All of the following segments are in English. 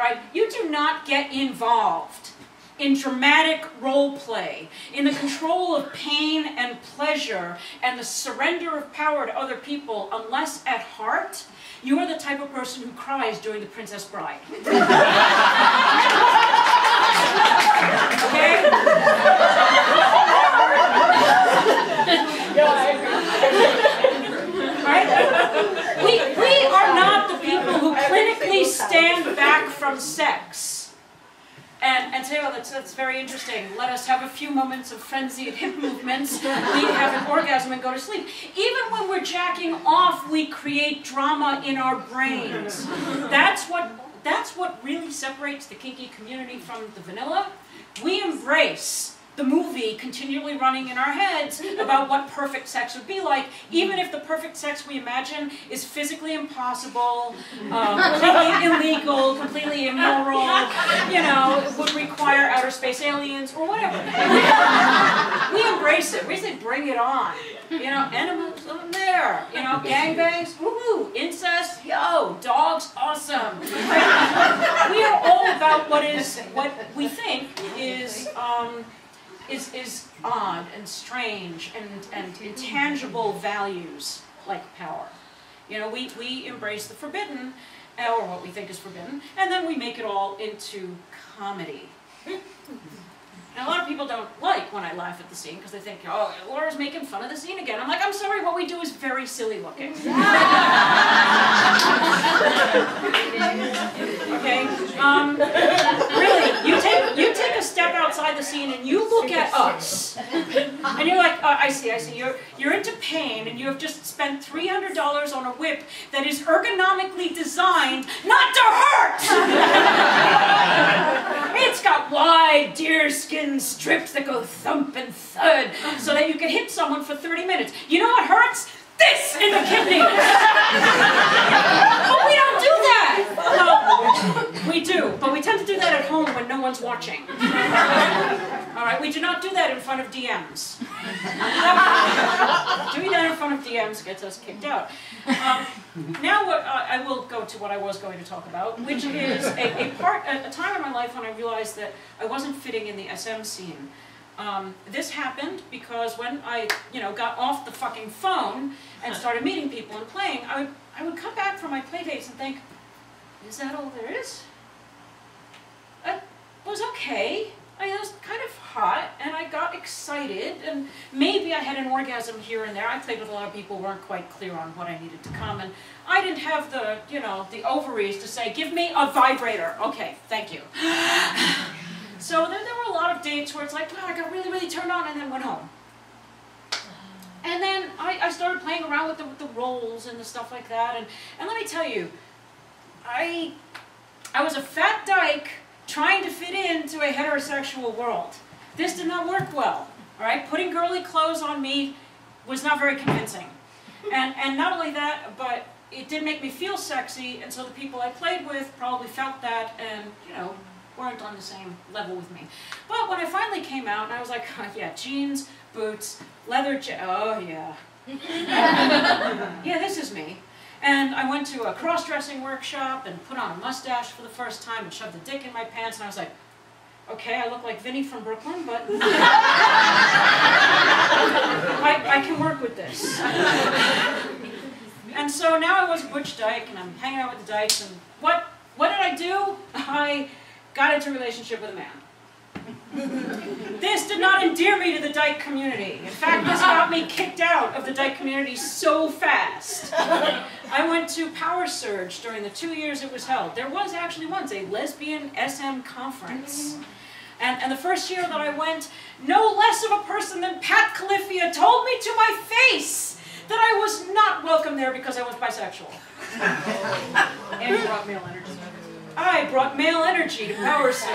right? You do not get involved in dramatic role play, in the control of pain and pleasure, and the surrender of power to other people, unless at heart, you are the type of person who cries during The Princess Bride. Okay? Right? We are not the people who clinically stand back from sex and say, oh, that's very interesting. Let us have a few moments of frenzied hip movements. We have an orgasm and go to sleep. Even when we're jacking off, we create drama in our brains. That's what really separates the kinky community from the vanilla. We embrace the movie continually running in our heads about what perfect sex would be like, even if the perfect sex we imagine is physically impossible, completely illegal, completely immoral, you know, would require outer space aliens or whatever. We embrace it. We say, bring it on. You know, enemas over there. You know, gangbangs, woohoo, incest, yo, dogs, awesome. We are all about what we think is odd and strange and intangible values like power. You know, we embrace the forbidden, or what we think is forbidden, and then we make it all into comedy. And a lot of people don't like when I laugh at the scene because they think, oh, Laura's making fun of the scene again. I'm like, I'm sorry, what we do is very silly looking. Okay? Really, you take a step outside the scene and you look at us. And you're like, I see. You're into pain and you have just spent $300 on a whip that is ergonomically designed not to hurt! It's got wide deerskin strips that go thump and thud so that you can hit someone for 30 minutes. You know what hurts? This in the kidneys! But we don't do that! Well, we do, but we tend to do that at home when no one's watching. Alright, we do not do that in front of DMs. Doing that in front of DMs gets us kicked out. Now I will go to what I was going to talk about, which is a time in my life when I realized that I wasn't fitting in the SM scene. This happened because when I, got off the fucking phone and started meeting people and playing, I would come back from my play dates and think, is that all there is? It was okay. It was kind of hot, and I got excited, and maybe I had an orgasm here and there. I played with a lot of people who weren't quite clear on what I needed to come, and I didn't have the, the ovaries to say, give me a vibrator. Okay, thank you. So then there were a lot of dates where it's like, wow, I got really, really turned on and then went home. And then I started playing around with the roles and the stuff like that. And let me tell you, I was a fat dyke trying to fit into a heterosexual world. This did not work well, all right? Putting girly clothes on me was not very convincing. And not only that, but it did make me feel sexy, and so the people I played with probably felt that and, weren't on the same level with me. But when I finally came out, and I was like, oh, yeah, jeans, boots, leather oh yeah. Yeah, this is me. And I went to a cross-dressing workshop and put on a mustache for the first time and shoved a dick in my pants, and I was like, okay, I look like Vinny from Brooklyn, but I can work with this. And so now I was a butch dyke, and I'm hanging out with the dykes, and what did I do? I got into a relationship with a man. This did not endear me to the dyke community. In fact, this got me kicked out of the dyke community so fast. I went to Power Surge during the 2 years it was held. There was actually once a lesbian SM conference. And the first year that I went, no less of a person than Pat Califia told me to my face that I was not welcome there because I was bisexual. And he brought male energy. I brought male energy to Power Surge.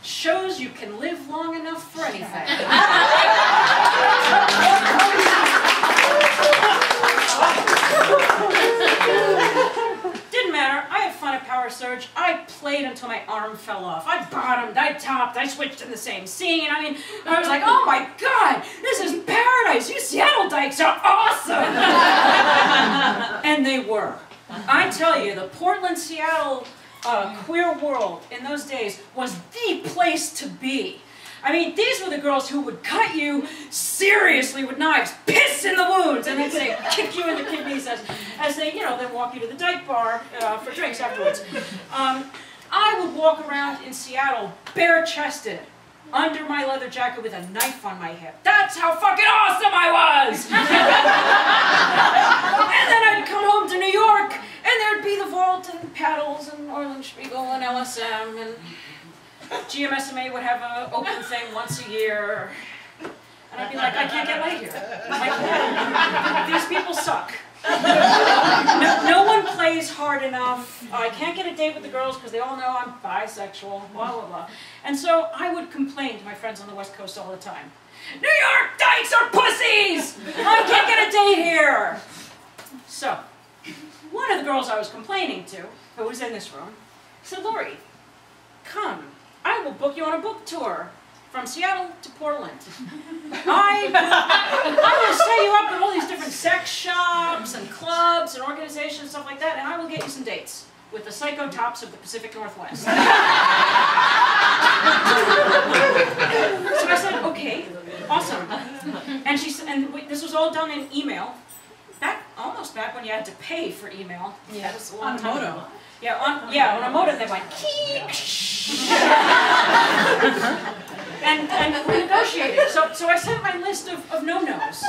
Shows you can live long enough for anything. Didn't matter. I had fun at Power Surge. I played until my arm fell off. I bottomed, I topped, I switched in the same scene. I mean, I was like, oh my God, queer world in those days was the place to be. I mean, these were the girls who would cut you seriously with knives, piss in the wounds, and then say, kick you in the kidneys as they, you know, then walk you to the dyke bar for drinks afterwards. I would walk around in Seattle bare-chested, under my leather jacket with a knife on my hip. That's how fucking awesome I was! And then I'd come home to New York, and there'd be the Vault and Paddles and Eulenspiegel and LSM, and GMSMA would have an open thing once a year. And I'd be like, I can't get laid here. Like, these people suck. No one plays hard enough. I can't get a date with the girls because they all know I'm bisexual, blah, blah, blah. And so I would complain to my friends on the West Coast all the time. New York dykes are pussies! I can't get a date here! So, one of the girls I was complaining to, who was in this room, said, Lowrey, come, I will book you on a book tour from Seattle to Portland. I will set you up at all these different sex shops and clubs and organizations, stuff like that, and I will get you some dates with the psycho tops of the Pacific Northwest. So I said, okay, awesome. And she said, and this was all done in email, almost back when you had to pay for email. Yeah, that was a long time ago. Yeah, on a modem they went and we negotiated. So I sent my list of no-nos,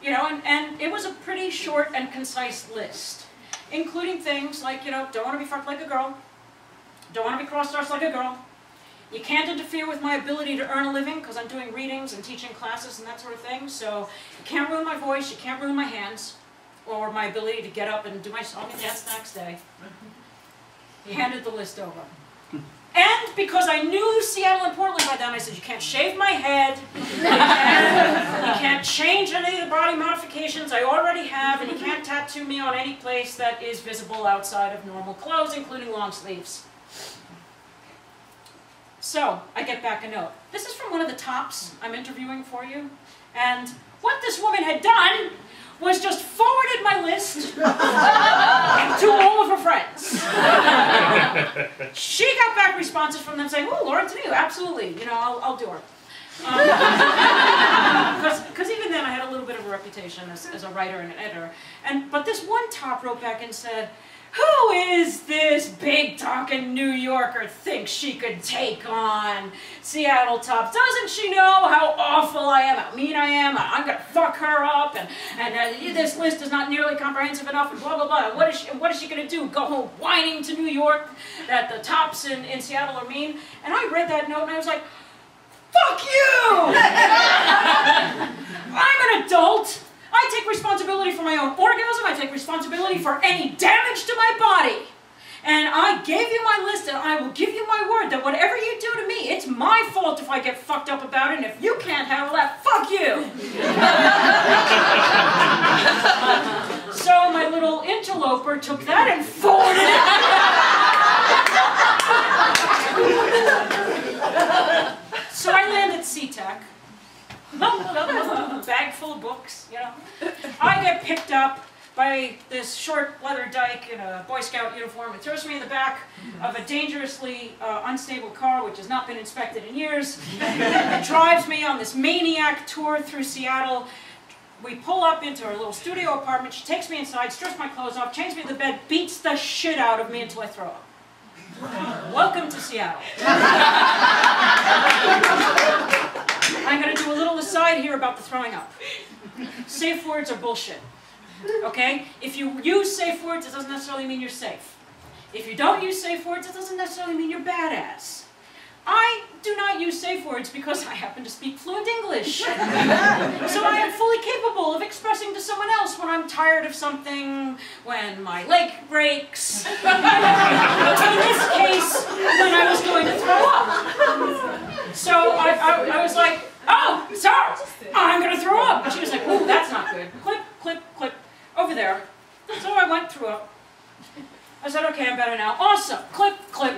you know, and it was a pretty short and concise list, including things like, you know, don't want to be fucked like a girl, don't want to be cross-dressed like a girl, you can't interfere with my ability to earn a living because I'm doing readings and teaching classes and that sort of thing, so you can't ruin my voice, you can't ruin my hands, or my ability to get up and do my song and dance the next day. Handed the list over. And because I knew Seattle and Portland by then, I said, you can't shave my head, you can't change any of the body modifications I already have, and you can't tattoo me on any place that is visible outside of normal clothes, including long sleeves. So, I get back a note. This is from one of the tops I'm interviewing for you, and what this woman had done was just forwarded my list to all of her friends. She got back responses from them saying, oh, Antoniou, absolutely, you know, I'll do her. Because even then I had a little bit of a reputation as a writer and an editor. But this one top wrote back and said, who is this big-talking New Yorker thinks she could take on Seattle tops? Doesn't she know how awful I am, how mean I am, I'm going to fuck her up, and this list is not nearly comprehensive enough, and blah, blah, blah. What is she going to do, go home whining to New York that the tops in Seattle are mean? And I read that note and I was like, fuck you! I'm an adult. I take responsibility for my own orgasm, I take responsibility for any damage to my body. And I gave you my list, and I will give you my word that whatever you do to me, it's my fault if I get fucked up about it, and if you can't handle that, fuck you! So my little interloper took that and forwarded it. So I landed SeaTac. Bag full of books, you know. I get picked up by this short leather dyke in a Boy Scout uniform. It throws me in the back of a dangerously unstable car, which has not been inspected in years. It drives me on this maniac tour through Seattle. We pull up into her little studio apartment. She takes me inside, strips my clothes off, changes me to the bed, beats the shit out of me until I throw up. Welcome to Seattle. I'm going to do a little aside here about the throwing up. Safe words are bullshit. Okay? If you use safe words, it doesn't necessarily mean you're safe. If you don't use safe words, it doesn't necessarily mean you're badass. I do not use safe words because I happen to speak fluent English. So I am fully capable of expressing to someone else when I'm tired of something, when my leg breaks. In this case, when I was going to throw up. So I was like, oh, Sara, I'm going to throw up. And she was like, ooh, that's not good. Clip, clip, clip, over there. So I went through up. I said, okay, I'm better now. Awesome, clip, clip.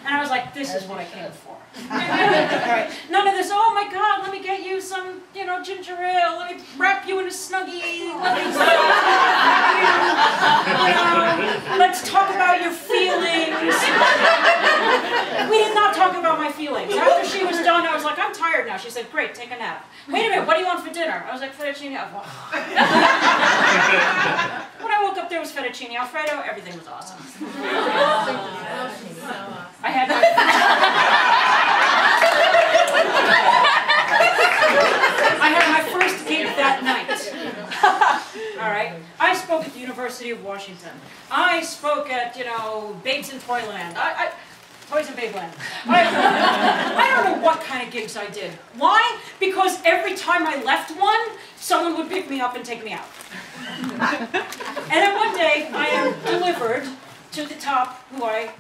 And I was like, this is what I came for. Right. None of this, oh my God, let me get you some, you know, ginger ale, let me wrap you in a Snuggie, let me, let's talk about your feelings. We did not talk about my feelings. After she was done, I was like, I'm tired now. She said, great, take a nap. Wait a minute, what do you want for dinner? I was like, fettuccine Alfredo. When I woke up, there was fettuccine Alfredo. Everything was awesome. I had my first gig that night. All right. I spoke at the University of Washington. I spoke at, you know, Babes in Toyland. Toys in Babeland. I don't know what kind of gigs I did. Why? Because every time I left one, someone would pick me up and take me out. And then one day, I am delivered to the top, who I